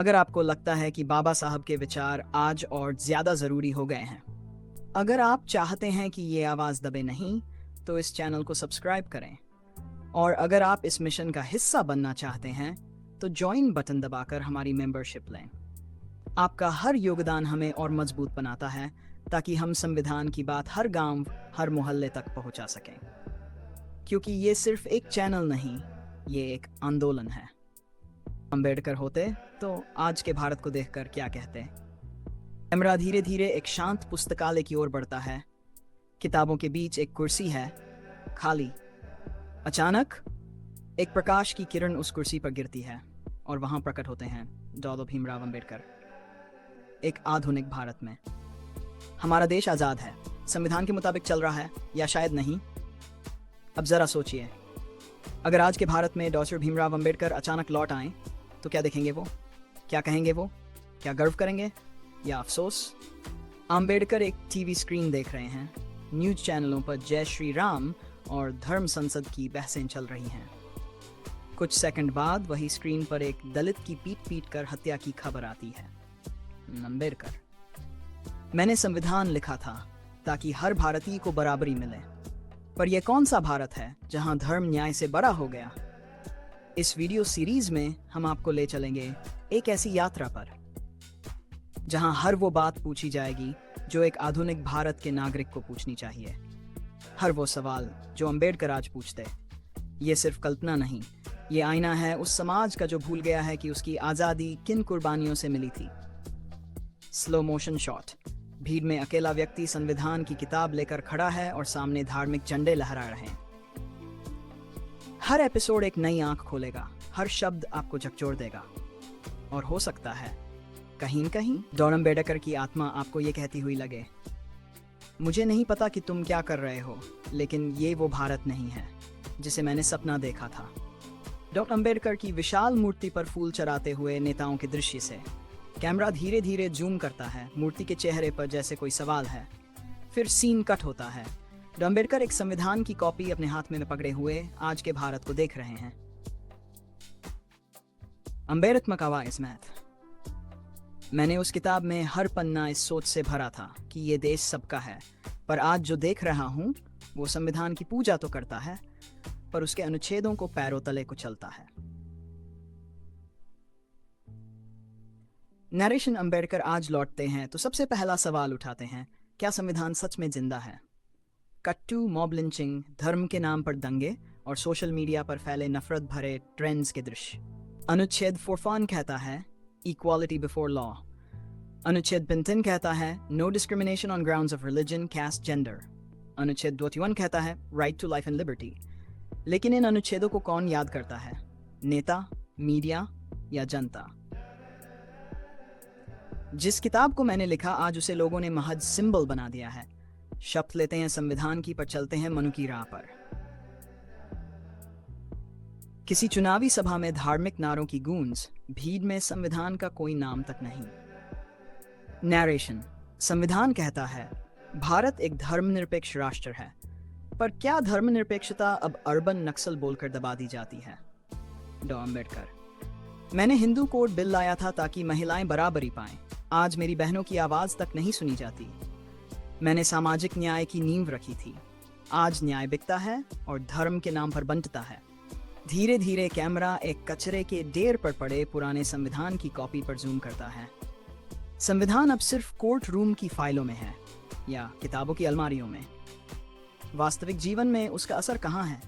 अगर आपको लगता है कि बाबा साहब के विचार आज और ज़्यादा ज़रूरी हो गए हैं, अगर आप चाहते हैं कि ये आवाज़ दबे नहीं, तो इस चैनल को सब्सक्राइब करें। और अगर आप इस मिशन का हिस्सा बनना चाहते हैं, तो ज्वाइन बटन दबाकर हमारी मेंबरशिप लें। आपका हर योगदान हमें और मजबूत बनाता है, ताकि हम संविधान की बात हर गांव, हर मोहल्ले तक पहुंचा सकें। क्योंकि ये सिर्फ एक चैनल नहीं, ये एक आंदोलन है। अंबेडकर होते तो आज के भारत को देखकर क्या कहते? कैमरा धीरे धीरे एक शांत पुस्तकालय की ओर बढ़ता है। किताबों के बीच एक कुर्सी है, खाली। अचानक एक प्रकाश की किरण उस कुर्सी पर गिरती है और वहां प्रकट होते हैं डॉक्टर भीमराव अंबेडकर। एक आधुनिक भारत में हमारा देश आजाद है, संविधान के मुताबिक चल रहा है या शायद नहीं। अब जरा सोचिए, अगर आज के भारत में डॉक्टर भीमराव अंबेडकर अचानक लौट आए तो क्या देखेंगे वो? क्या कहेंगे वो? क्या गर्व करेंगे या अफसोस? अंबेडकर एक टीवी स्क्रीन देख रहे हैं। न्यूज चैनलों पर जय श्री राम और धर्म संसद की बहसें चल रही हैं। कुछ सेकंड बाद वही स्क्रीन पर एक दलित की पीट पीट कर हत्या की खबर आती है। अंबेडकर: मैंने संविधान लिखा था ताकि हर भारतीय को बराबरी मिले, पर यह कौन सा भारत है जहां धर्म न्याय से बड़ा हो गया? इस वीडियो सीरीज में हम आपको ले चलेंगे एक ऐसी यात्रा पर जहां हर वो बात पूछी जाएगी जो एक आधुनिक भारत के नागरिक को पूछनी चाहिए। हर वो सवाल जो अंबेडकर आज पूछते। ये सिर्फ कल्पना नहीं, ये आईना है उस समाज का जो भूल गया है कि उसकी आज़ादी किन कुर्बानियों से मिली थी। Slow motion shot. भीड़ में अकेला व्यक्ति संविधान की किताब लेकर खड़ा है और सामने धार्मिक झंडे लहरा रहे हैं। हर एपिसोड एक नई आंख खोलेगा, हर शब्द आपको झकझोर देगा। और हो सकता है कहीं कहीं डॉक्टर अंबेडकर की आत्मा आपको ये कहती हुई लगे, मुझे नहीं पता कि तुम क्या कर रहे हो, लेकिन ये वो भारत नहीं है जिसे मैंने सपना देखा था। डॉक्टर अंबेडकर की विशाल मूर्ति पर फूल चढ़ाते हुए नेताओं के दृश्य से कैमरा धीरे धीरे जूम करता है। मूर्ति के चेहरे पर जैसे कोई सवाल है। फिर सीन कट होता है। डॉक्टर अंबेडकर एक संविधान की कॉपी अपने हाथ में पकड़े हुए आज के भारत को देख रहे हैं। अंबेडकर आवाज़ मैथ। मैंने उस किताब में हर पन्ना इस सोच से भरा था कि ये देश सबका है, पर आज जो देख रहा हूं वो संविधान की पूजा तो करता है, पर उसके अनुच्छेदों को पैरों तले कुचलता है। नरेशन: अंबेडकर आज लौटते हैं तो सबसे पहला सवाल उठाते हैं, क्या संविधान सच में जिंदा है? कट टू मॉब लिंचिंग, धर्म के नाम पर दंगे और सोशल मीडिया पर फैले नफरत भरे ट्रेंड्स के दृश्य। अनुच्छेद 41 कहता है इक्वालिटी बिफोर लॉ। अनुच्छेद 52 कहता है no discrimination on grounds of religion, caste, gender. अनुच्छेद 21 कहता है right to life and liberty. लेकिन इन अनुच्छेदों को कौन याद करता है? नेता, मीडिया या जनता? जिस किताब को मैंने लिखा, आज उसे लोगों ने महज सिंबल बना दिया है। शपथ लेते हैं संविधान की, पर चलते हैं मनु की राह पर। किसी चुनावी सभा में धार्मिक नारों की गूंज, भीड़ में संविधान का कोई नाम तक नहीं। नरेशन: संविधान कहता है भारत एक धर्मनिरपेक्ष राष्ट्र है, पर क्या धर्मनिरपेक्षता अब अर्बन नक्सल बोलकर दबा दी जाती है? डॉ अंबेडकर: मैंने हिंदू कोड बिल लाया था ताकि महिलाएं बराबरी पाएं। आज मेरी बहनों की आवाज तक नहीं सुनी जाती। मैंने सामाजिक न्याय की नींव रखी थी। आज न्याय बिकता है और धर्म के नाम पर बंटता है। धीरे धीरे कैमरा एक कचरे के ढेर पर पड़े पुराने संविधान की कॉपी पर जूम करता है। संविधान अब सिर्फ कोर्ट रूम की फाइलों में है या किताबों की अलमारियों में। वास्तविक जीवन में उसका असर कहाँ है?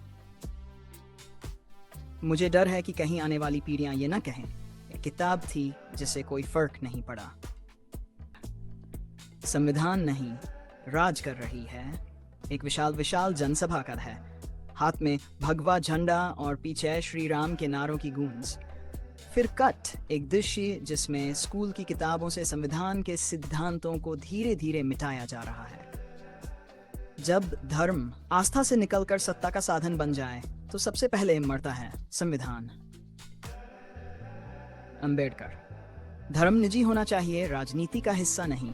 मुझे डर है कि कहीं आने वाली पीढ़ियां ये ना कहें, एक किताब थी जिससे कोई फर्क नहीं पड़ा। संविधान नहीं, राज कर रही है। एक विशाल विशाल जनसभा का है, हाथ में भगवा झंडा और पीछे श्री राम के नारों की गूंज। फिर कट, एक दृश्य जिसमें स्कूल की किताबों से संविधान के सिद्धांतों को धीरे धीरे मिटाया जा रहा है। जब धर्म आस्था से निकलकर सत्ता का साधन बन जाए तो सबसे पहले मरता है संविधान। अंबेडकर: धर्म निजी होना चाहिए, राजनीति का हिस्सा नहीं।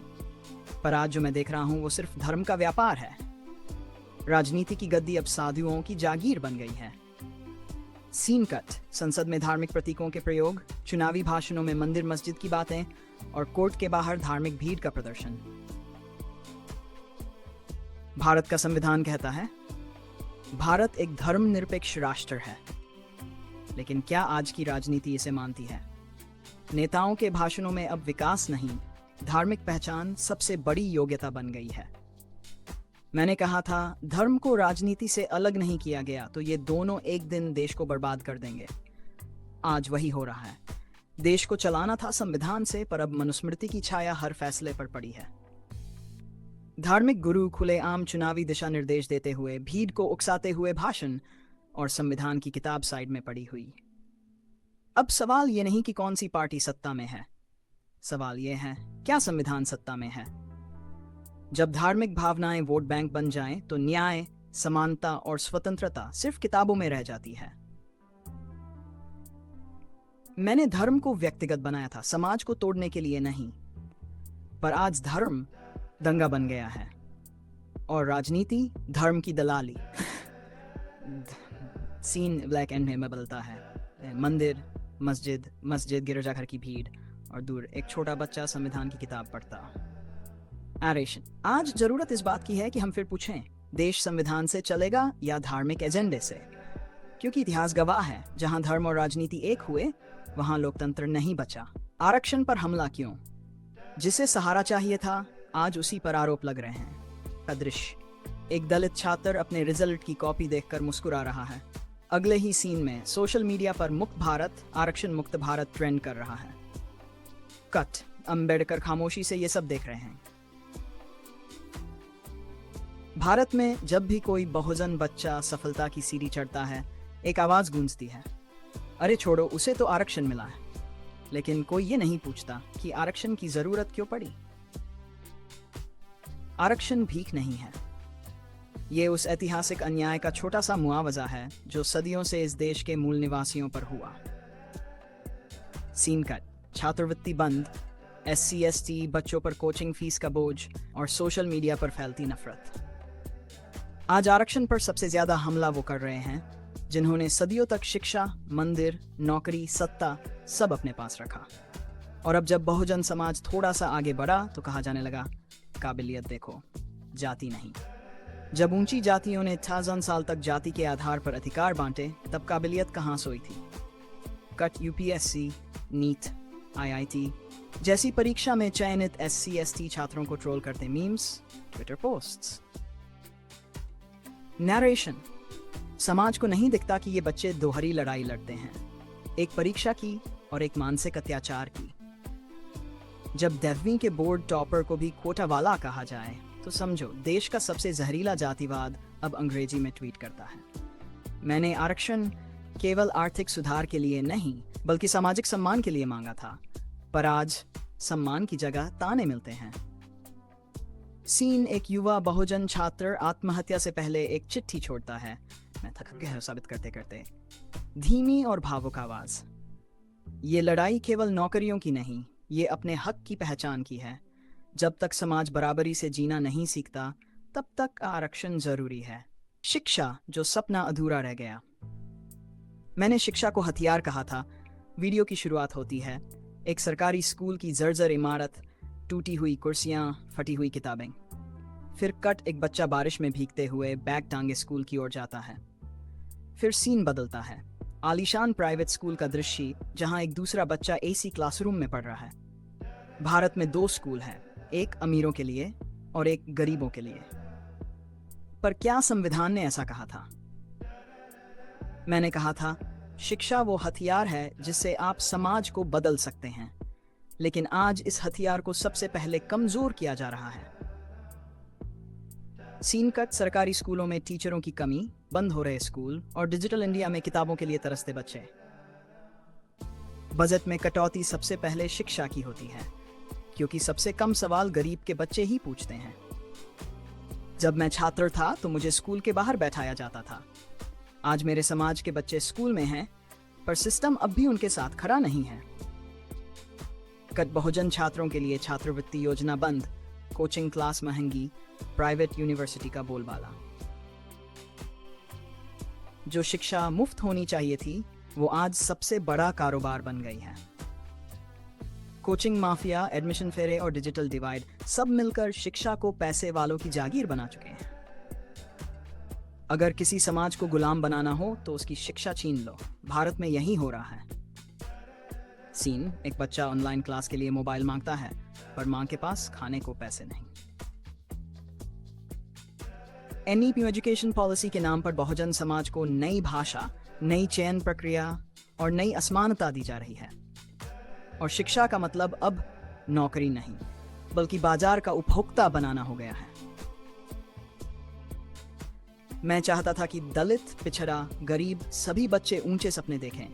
पर आज जो मैं देख रहा हूं वो सिर्फ धर्म का व्यापार है। राजनीति की गद्दी अब साधुओं की जागीर बन गई है। सीन कट, संसद में धार्मिक प्रतीकों के प्रयोग, चुनावी भाषणों में मंदिर मस्जिद की बातें और कोर्ट के बाहर धार्मिक भीड़ का प्रदर्शन। भारत का संविधान कहता है, भारत एक धर्मनिरपेक्ष राष्ट्र है। लेकिन क्या आज की राजनीति इसे मानती है? नेताओं के भाषणों में अब विकास नहीं, धार्मिक पहचान सबसे बड़ी योग्यता बन गई है। मैंने कहा था, धर्म को राजनीति से अलग नहीं किया गया तो ये दोनों एक दिन देश को बर्बाद कर देंगे। आज वही हो रहा है। देश को चलाना था संविधान से, पर अब मनुस्मृति की छाया हर फैसले पर पड़ी है। धार्मिक गुरु खुलेआम चुनावी दिशा निर्देश देते हुए, भीड़ को उकसाते हुए भाषण और संविधान की किताब साइड में पड़ी हुई। अब सवाल ये नहीं कि कौन सी पार्टी सत्ता में है, सवाल ये है, क्या संविधान सत्ता में है? जब धार्मिक भावनाएं वोट बैंक बन जाएं, तो न्याय, समानता और स्वतंत्रता सिर्फ किताबों में रह जाती है। मैंने धर्म को व्यक्तिगत बनाया था, समाज को तोड़ने के लिए नहीं। पर आज धर्म दंगा बन गया है और राजनीति धर्म की दलाली। सीन ब्लैक एंड में बदलता है। मंदिर, मस्जिद, गिरजाघर की भीड़ और दूर एक छोटा बच्चा संविधान की किताब पढ़ता। एरेशन। आज जरूरत इस बात की है कि हम फिर पूछें, देश संविधान से चलेगा या धार्मिक एजेंडे से? क्योंकि इतिहास गवाह है, जहां धर्म और राजनीति एक हुए, वहां लोकतंत्र नहीं बचा। आरक्षण पर हमला क्यों? जिसे सहारा चाहिए था, आज उसी पर आरोप लग रहे हैं। का दृश्य, एक दलित छात्र अपने रिजल्ट की कॉपी देखकर मुस्कुरा रहा है। अगले ही सीन में सोशल मीडिया पर मुक्त भारत, आरक्षण मुक्त भारत ट्रेंड कर रहा है। कट, अंबेडकर खामोशी से ये सब देख रहे हैं। भारत में जब भी कोई बहुजन बच्चा सफलता की सीढ़ी चढ़ता है, एक आवाज गूंजती है, अरे छोड़ो, उसे तो आरक्षण मिला है। लेकिन कोई ये नहीं पूछता कि आरक्षण की जरूरत क्यों पड़ी। आरक्षण भीख नहीं है, ये उस ऐतिहासिक अन्याय का छोटा सा मुआवजा है जो सदियों से इस देश के मूल निवासियों पर हुआ। सीन कट, छात्रवृत्ति बंद, SC/ST बच्चों पर कोचिंग फीस का बोझ और सोशल मीडिया पर फैलती नफरत। आज आरक्षण पर सबसे ज्यादा हमला वो कर रहे हैं जिन्होंने सदियों तक शिक्षा, मंदिर, नौकरी, सत्ता सब अपने पास रखा। और अब जब बहुजन समाज थोड़ा सा आगे बढ़ा तो कहा जाने लगा, काबिलियत देखो, जाति नहीं। जब ऊंची जातियों ने 1000 साल तक जाति के आधार पर अधिकार बांटे, तब काबिलियत कहाँ सोई थी? कट, UPSC, नीट, IIT जैसी परीक्षा में चयनित SC/ST छात्रों को ट्रोल करते मीम्स, ट्विटर पोस्ट्स। नरेशन, समाज को नहीं दिखता कि ये बच्चे दोहरी लड़ाई लड़ते हैं, एक परीक्षा की और एक मानसिक अत्याचार की। जब 10वीं के बोर्ड टॉपर को भी कोटा वाला कहा जाए तो समझो, देश का सबसे जहरीला जातिवाद अब अंग्रेजी में ट्वीट करता है। मैंने आरक्षण केवल आर्थिक सुधार के लिए नहीं, बल्कि सामाजिक सम्मान के लिए मांगा था, पर आज सम्मान की जगह ताने मिलते हैं। सीन, एक युवा बहुजन छात्र आत्महत्या से पहले एक चिट्ठी छोड़ता है। मैं थक गया साबित करते करते। धीमी और भावुक आवाज। ये लड़ाई केवल नौकरियों की नहीं, ये अपने हक की पहचान की है। जब तक समाज बराबरी से जीना नहीं सीखता, तब तक आरक्षण जरूरी है। शिक्षा, जो सपना अधूरा रह गया। मैंने शिक्षा को हथियार कहा था। वीडियो की शुरुआत होती है, एक सरकारी स्कूल की जर्जर इमारत, टूटी हुई कुर्सियां, फटी हुई किताबें। फिर कट, एक बच्चा बारिश में भीगते हुए बैग टांगे स्कूल की ओर जाता है। फिर सीन बदलता है, आलीशान प्राइवेट स्कूल का दृश्य, जहां एक दूसरा बच्चा AC क्लासरूम में पढ़ रहा है। भारत में 2 स्कूल हैं, एक अमीरों के लिए और एक गरीबों के लिए। पर क्या संविधान ने ऐसा कहा था? मैंने कहा था, शिक्षा वो हथियार है जिससे आप समाज को बदल सकते हैं। लेकिन आज इस हथियार को सबसे पहले कमजोर किया जा रहा है। सीन कट, सरकारी स्कूलों में टीचरों की कमी, बंद हो रहे स्कूल और डिजिटल इंडिया में किताबों के लिए तरसते बच्चे। बजट में कटौती सबसे पहले शिक्षा की होती है, क्योंकि सबसे कम सवाल गरीब के बच्चे ही पूछते हैं। जब मैं छात्र था तो मुझे स्कूल के बाहर बैठाया जाता था। आज मेरे समाज के बच्चे स्कूल में हैं, पर सिस्टम अब भी उनके साथ खड़ा नहीं है। कट, बहुजन छात्रों के लिए छात्रवृत्ति योजना बंद, कोचिंग क्लास महंगी, प्राइवेट यूनिवर्सिटी का बोलबाला। जो शिक्षा मुफ्त होनी चाहिए थी, वो आज सबसे बड़ा कारोबार बन गई है। कोचिंग माफिया, एडमिशन फेरे और डिजिटल डिवाइड सब मिलकर शिक्षा को पैसे वालों की जागीर बना चुके हैं। अगर किसी समाज को गुलाम बनाना हो तो उसकी शिक्षा छीन लो। भारत में यही हो रहा है। सीन: एक बच्चा ऑनलाइन क्लास के लिए मोबाइल मांगता है, पर मां के पास खाने को पैसे नहीं। एनईपी एजुकेशन पॉलिसी के नाम पर बहुजन समाज को नई भाषा, नई चयन प्रक्रिया और नई असमानता दी जा रही है। और शिक्षा का मतलब अब नौकरी नहीं, बल्कि बाजार का उपभोक्ता बनाना हो गया है। मैं चाहता था कि दलित, पिछड़ा, गरीब सभी बच्चे ऊंचे सपने देखें,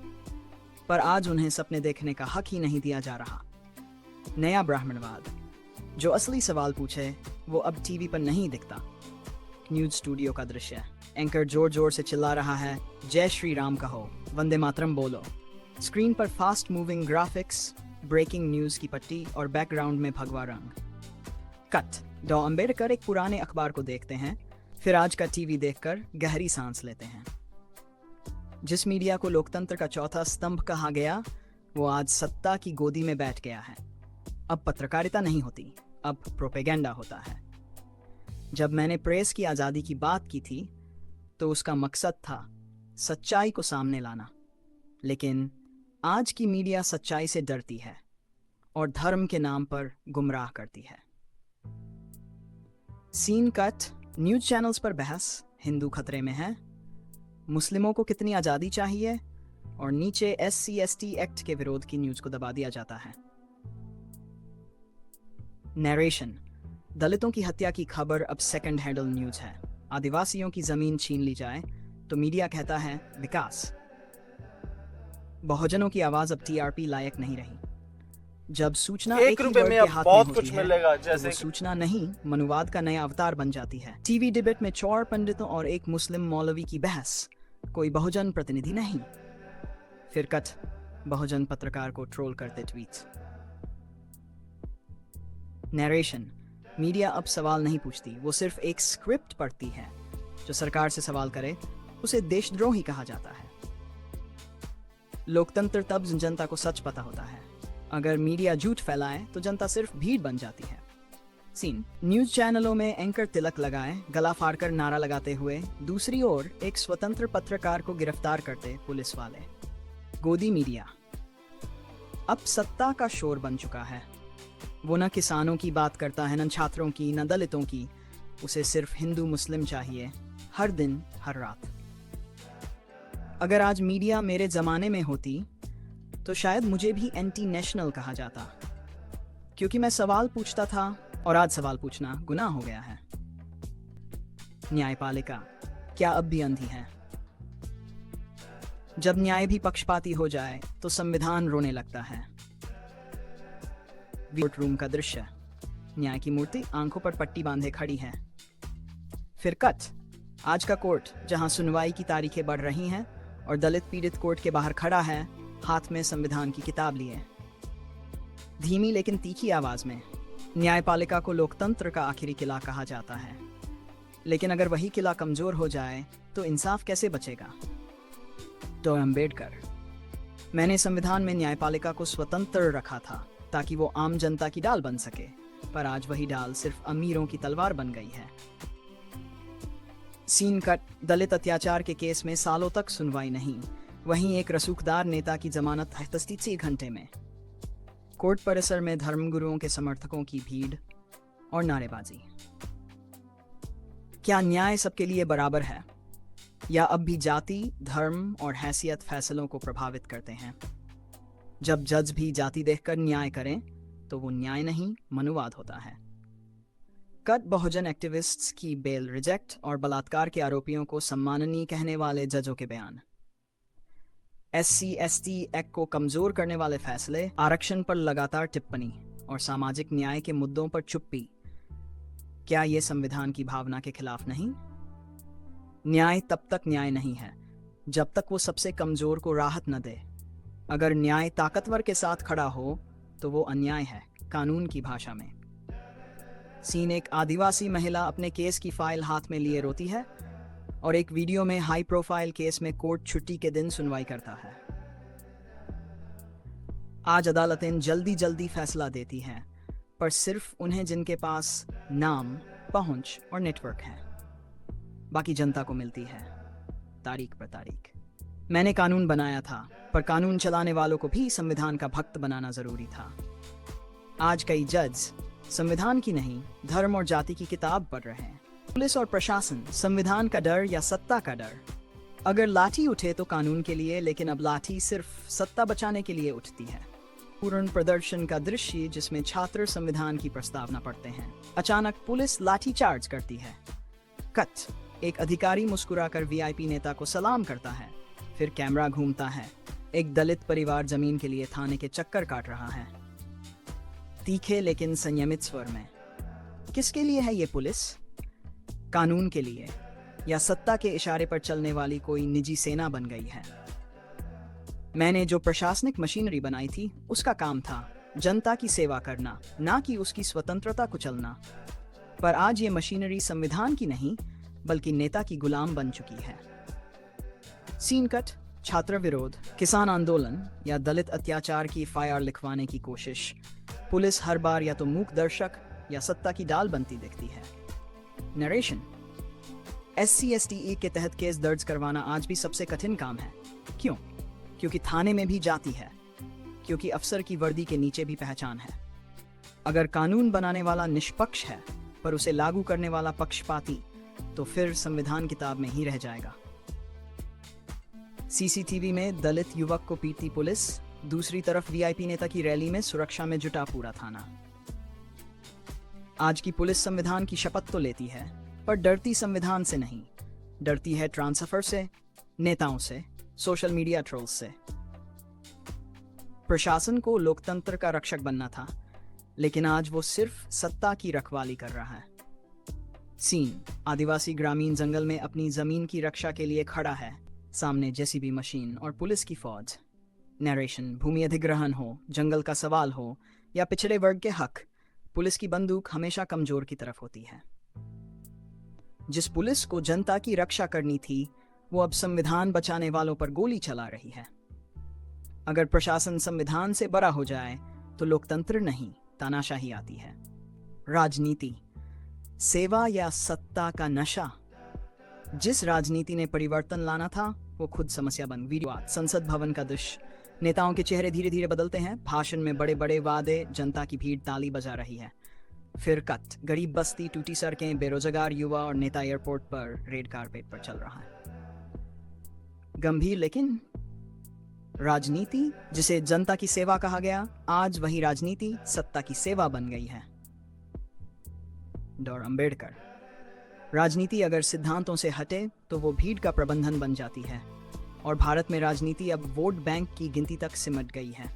पर आज उन्हें सपने देखने का हक ही नहीं दिया जा रहा। नया ब्राह्मणवाद: जो असली सवाल पूछे वो अब टीवी पर नहीं दिखता। न्यूज स्टूडियो का दृश्य: एंकर जोर जोर से चिल्ला रहा है, जय श्री राम कहो, वंदे मातरम बोलो। स्क्रीन पर fast moving graphics, breaking news की पट्टी और बैकग्राउंड में भगवा रंग। कट: डॉ अंबेडकर एक पुराने अखबार को देखते हैं, फिर आज का टीवी देखकर गहरी सांस लेते हैं। जिस मीडिया को लोकतंत्र का चौथा स्तंभ कहा गया, वो आज सत्ता की गोदी में बैठ गया है। अब पत्रकारिता नहीं होती, अब प्रोपेगेंडा होता है। जब मैंने प्रेस की आज़ादी की बात की थी, तो उसका मकसद था सच्चाई को सामने लाना। लेकिन आज की मीडिया सच्चाई से डरती है और धर्म के नाम पर गुमराह करती है। सीन कट: न्यूज चैनल्स पर बहस, हिंदू खतरे में है, मुस्लिमों को कितनी आज़ादी चाहिए, और नीचे SC/ST एक्ट के विरोध की न्यूज को दबा दिया जाता है। नरेशन: दलितों की हत्या की खबर अब सेकंड हैंडल न्यूज है। आदिवासियों की जमीन छीन ली जाए तो मीडिया कहता है विकास। बहुजनों की आवाज अब TRP लायक नहीं रही। जब सूचना एक ही वर्ड के हाथ में होती है, तो वो सूचना नहीं, मनुवाद का नया अवतार बन जाती है। टीवी डिबेट में 4 पंडितों और एक मुस्लिम मौलवी की बहस, कोई बहुजन प्रतिनिधि नहीं। फिर कट: बहुजन पत्रकार को ट्रोल करते ट्वीट्स। नरेशन: मीडिया अब सवाल नहीं पूछती, वो सिर्फ एक स्क्रिप्ट पढ़ती है। जो सरकार से सवाल करे उसे देशद्रोही कहा जाता है। लोकतंत्र तब जनता को सच पता होता है। अगर मीडिया झूठ फैलाए तो जनता सिर्फ भीड़ बन जाती है। सीन: न्यूज चैनलों में एंकर तिलक लगाए, गला फाड़कर नारा लगाते हुए, दूसरी ओर एक स्वतंत्र पत्रकार को गिरफ्तार करते पुलिस वाले। गोदी मीडिया अब सत्ता का शोर बन चुका है। वो न किसानों की बात करता है, न छात्रों की, न दलितों की। उसे सिर्फ हिंदू मुस्लिम चाहिए, हर दिन हर रात। अगर आज मीडिया मेरे जमाने में होती तो शायद मुझे भी एंटी नेशनल कहा जाता, क्योंकि मैं सवाल पूछता था, और आज सवाल पूछना गुनाह हो गया है। न्यायपालिका क्या अब भी अंधी है? जब न्याय भी पक्षपाती हो जाए तो संविधान रोने लगता है। कोर्ट रूम का दृश्य: न्याय की मूर्ति आंखों पर पट्टी बांधे खड़ी है। फिर कट: आज का कोर्ट, जहां सुनवाई की तारीखें बढ़ रही हैं और दलित पीड़ित कोर्ट के बाहर खड़ा है, हाथ में संविधान की किताब लिए। धीमी लेकिन तीखी आवाज में। न्यायपालिका को लोकतंत्र का आखिरी किला कहा जाता है, लेकिन अगर वही किला कमजोर हो जाए तो इंसाफ कैसे बचेगा? डॉ अंबेडकर: मैंने संविधान में न्यायपालिका को स्वतंत्र रखा था ताकि वो आम जनता की ढाल बन सके, पर आज वही ढाल सिर्फ अमीरों की तलवार बन गई है। सीन कट: दलित अत्याचार के केस में सालों तक सुनवाई नहीं, वहीं एक रसूखदार नेता की जमानत 38 घंटे में। कोर्ट परिसर में धर्मगुरुओं के समर्थकों की भीड़ और नारेबाजी। क्या न्याय सबके लिए बराबर है, या अब भी जाति, धर्म और हैसियत फैसलों को प्रभावित करते हैं? जब जज भी जाति देखकर न्याय करें तो वो न्याय नहीं, मनुवाद होता है। कट: बहुजन एक्टिविस्ट्स की बेल रिजेक्ट और बलात्कार के आरोपियों को सम्माननीय कहने वाले जजों के बयान। SC/ST एक्ट को कमजोर करने वाले फैसले, आरक्षण पर लगातार टिप्पणी और सामाजिक न्याय के मुद्दों पर चुप्पी। क्या ये संविधान की भावना के खिलाफ नहीं? न्याय तब तक न्याय नहीं है जब तक वो सबसे कमजोर को राहत न दे। अगर न्याय ताकतवर के साथ खड़ा हो तो वो अन्याय है, कानून की भाषा में। सीन: एक आदिवासी महिला अपने केस की फाइल हाथ में लिए रोती है और एक वीडियो में हाई प्रोफाइल केस में कोर्ट छुट्टी के दिन सुनवाई करता है। आज अदालतें जल्दी जल्दी फैसला देती हैं, पर सिर्फ उन्हें जिनके पास नाम, पहुंच और नेटवर्क है। बाकी जनता को मिलती है तारीख पर तारीख। मैंने कानून बनाया था, पर कानून चलाने वालों को भी संविधान का भक्त बनाना जरूरी था। आज कई जज संविधान की नहीं, धर्म और जाति की किताब पढ़ रहे हैं। पुलिस और प्रशासन, संविधान का डर या सत्ता का डर? अगर लाठी उठे तो कानून के लिए, लेकिन अब लाठी सिर्फ सत्ता बचाने के लिए उठती है। पूर्ण प्रदर्शन का दृश्य जिसमें छात्र संविधान की प्रस्तावना पढ़ते हैं। अचानक पुलिस लाठी चार्ज करती है। कट, एक अधिकारी मुस्कुराकर वीआईपी नेता को सलाम करता है। फिर कैमरा घूमता है। एक दलित परिवार जमीन के लिए थाने के चक्कर काट रहा है, तीखे लेकिन संयमित स्वर में। किसके लिए है ये पुलिस? कानून के लिए, या सत्ता के इशारे पर चलने वाली कोई निजी सेना बन गई है? मैंने जो प्रशासनिक मशीनरी बनाई थी उसका काम था जनता की सेवा करना, ना कि उसकी स्वतंत्रता कुचलना। पर आज ये मशीनरी संविधान की नहीं, बल्कि नेता की गुलाम बन चुकी है। सीन कट, छात्र विरोध, किसान आंदोलन या दलित अत्याचार की एफआईआर लिखवाने की कोशिश। पुलिस हर बार या तो मूक दर्शक या सत्ता की डाल बनती दिखती है। नरेशन, SC/ST के तहत केस दर्ज करवाना आज भी सबसे कठिन काम है। क्यों? क्योंकि थाने में भी जाति है, क्योंकि अफसर की वर्दी के नीचे भी पहचान है। अगर कानून बनाने वाला निष्पक्ष है पर उसे लागू करने वाला पक्षपाती, तो फिर संविधान किताब में ही रह जाएगा। CCTV में दलित युवक को पीटती पुलिस, दूसरी तरफ वीआईपी नेता की रैली में सुरक्षा में जुटा पूरा थाना। आज की पुलिस संविधान की शपथ तो लेती है, पर डरती संविधान से नहीं, डरती है ट्रांसफर से, नेताओं से, सोशल मीडिया ट्रोल्स से। प्रशासन को लोकतंत्र का रक्षक बनना था, लेकिन आज वो सिर्फ सत्ता की रखवाली कर रहा है। सीन, आदिवासी ग्रामीण जंगल में अपनी जमीन की रक्षा के लिए खड़ा है। सामने जेसीबी मशीन और पुलिस की फौज। नरेशन, भूमि अधिग्रहण हो, जंगल का सवाल हो या पिछड़े वर्ग के हक, पुलिस की बंदूक हमेशा कमजोर की तरफ होती है। जिस पुलिस को जनता की रक्षा करनी थी, वो अब संविधान बचाने वालों पर गोली चला रही है। अगर प्रशासन संविधान से बड़ा हो जाए तो लोकतंत्र नहीं, तानाशाही आती है। राजनीति, सेवा या सत्ता का नशा? जिस राजनीति ने परिवर्तन लाना था वो खुद समस्या बन। वीडियो, संसद भवन का दृश्य, नेताओं के चेहरे धीरे धीरे बदलते हैं। भाषण में बड़े बड़े वादे, जनता की भीड़ ताली बजा रही है। फिर कट, गरीब बस्ती, टूटी सड़कें, बेरोजगार युवा और नेता एयरपोर्ट पर रेड कारपेट पर चल रहा है। गंभीर, लेकिन राजनीति जिसे जनता की सेवा कहा गया, आज वही राजनीति सत्ता की सेवा बन गई है। डॉ. अंबेडकर, राजनीति अगर सिद्धांतों से हटे तो वो भीड़ का प्रबंधन बन जाती है, और भारत में राजनीति अब वोट बैंक की गिनती तक सिमट गई है।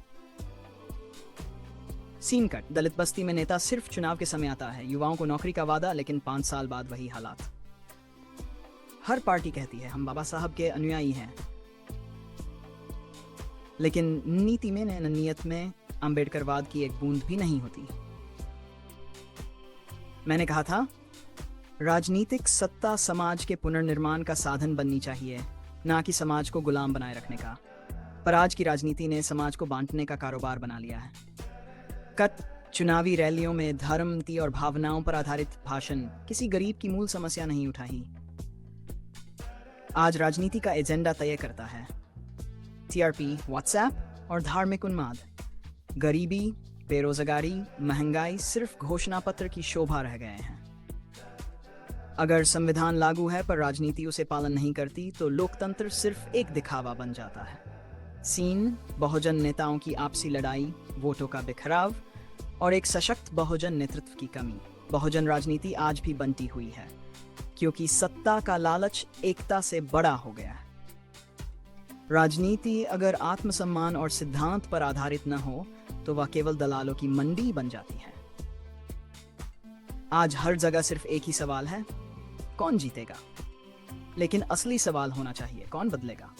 सीन कट, दलित बस्ती में नेता सिर्फ चुनाव के समय आता है। युवाओं को नौकरी का वादा, लेकिन 5 साल बाद वही हालात। हर पार्टी कहती है हम बाबा साहब के अनुयायी हैं, लेकिन नीति में, नीयत में अंबेडकरवाद की एक बूंद भी नहीं होती। मैंने कहा था राजनीतिक सत्ता समाज के पुनर्निर्माण का साधन बननी चाहिए, ना कि समाज को गुलाम बनाए रखने का। पर आज की राजनीति ने समाज को बांटने का कारोबार बना लिया है। कट, चुनावी रैलियों में धर्म, नीति और भावनाओं पर आधारित भाषण किसी गरीब की मूल समस्या नहीं उठाई। आज राजनीति का एजेंडा तय करता है TRP, व्हाट्सएप और धार्मिक उन्माद। गरीबी, बेरोजगारी, महंगाई सिर्फ घोषणा पत्र की शोभा रह गए हैं। अगर संविधान लागू है पर राजनीति उसे पालन नहीं करती, तो लोकतंत्र सिर्फ एक दिखावा बन जाता है। सीन, बहुजन नेताओं की आपसी लड़ाई, वोटों का बिखराव और एक सशक्त बहुजन नेतृत्व की कमी। बहुजन राजनीति आज भी बनती हुई है, क्योंकि सत्ता का लालच एकता से बड़ा हो गया है। राजनीति अगर आत्मसम्मान और सिद्धांत पर आधारित न हो तो वह केवल दलालों की मंडी बन जाती है। आज हर जगह सिर्फ एक ही सवाल है, कौन जीतेगा? लेकिन असली सवाल होना चाहिए, कौन बदलेगा?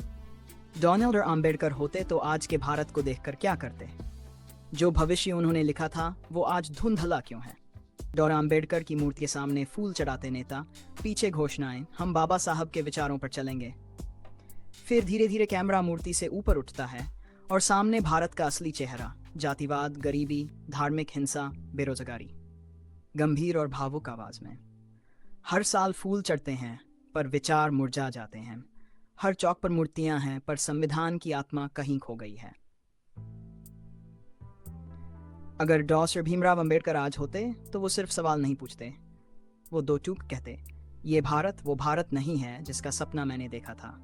डोनाल्ड और अंबेडकर होते तो आज के भारत को देखकर क्या करते? जो भविष्य उन्होंने लिखा था वो आज धुंधला क्यों है? डॉ आम्बेडकर की मूर्ति के सामने फूल चढ़ाते नेता, पीछे घोषणाएं, हम बाबा साहब के विचारों पर चलेंगे। फिर धीरे धीरे कैमरा मूर्ति से ऊपर उठता है और सामने भारत का असली चेहरा, जातिवाद, गरीबी, धार्मिक हिंसा, बेरोजगारी। गंभीर और भावुक आवाज में, हर साल फूल चढ़ते हैं पर विचार मुरझा जाते हैं। हर चौक पर मूर्तियां हैं पर संविधान की आत्मा कहीं खो गई है। अगर डॉक्टर भीमराव अंबेडकर आज होते तो वो सिर्फ सवाल नहीं पूछते, वो दो टूक कहते, ये भारत वो भारत नहीं है जिसका सपना मैंने देखा था।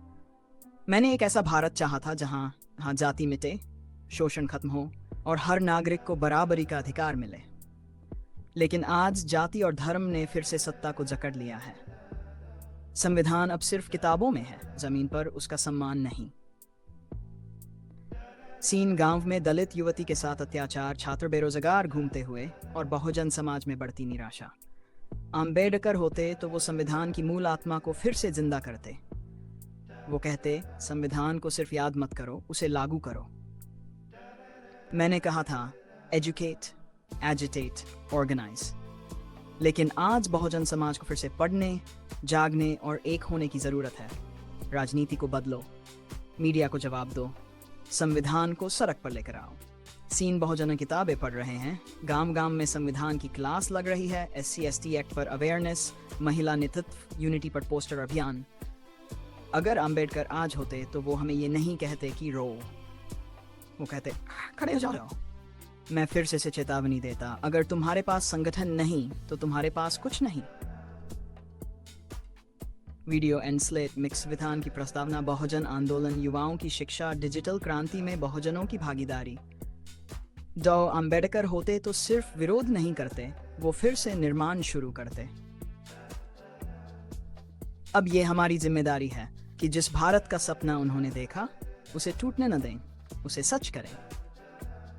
मैंने एक ऐसा भारत चाहा था जहाँ जाति मिटे, शोषण खत्म हो और हर नागरिक को बराबरी का अधिकार मिले। लेकिन आज जाति और धर्म ने फिर से सत्ता को जकड़ लिया है। संविधान अब सिर्फ किताबों में है, जमीन पर उसका सम्मान नहीं। सीन गांव में दलित युवती के साथ अत्याचार, छात्र बेरोजगार घूमते हुए और बहुजन समाज में बढ़ती निराशा। आम्बेडकर होते तो वो संविधान की मूल आत्मा को फिर से जिंदा करते। वो कहते, संविधान को सिर्फ याद मत करो, उसे लागू करो। मैंने कहा था, एजुकेट, एजिटेट, ऑर्गेनाइज। लेकिन आज बहुजन समाज को फिर से पढ़ने, जागने और एक होने की जरूरत है। राजनीति को बदलो, मीडिया को जवाब दो, संविधान को सड़क पर लेकर आओ। सीन बहुजन किताबें पढ़ रहे हैं, गांव गांव में संविधान की क्लास लग रही है, SC/ST एक्ट पर अवेयरनेस, महिला नेतृत्व, यूनिटी पर पोस्टर अभियान। अगर अंबेडकर आज होते तो वो हमें ये नहीं कहते कि रो, वो कहते खड़े हो जाओ। मैं फिर से चेतावनी देता, अगर तुम्हारे पास संगठन नहीं तो तुम्हारे पास कुछ नहीं। वीडियो एंड स्लेट मिक्स विधान की प्रस्तावना, बहुजन आंदोलन, युवाओं की शिक्षा, डिजिटल क्रांति में बहुजनों की भागीदारी। डॉ आम्बेडकर होते तो सिर्फ विरोध नहीं करते, वो फिर से निर्माण शुरू करते। अब ये हमारी जिम्मेदारी है कि जिस भारत का सपना उन्होंने देखा उसे टूटने न दें, उसे सच करें।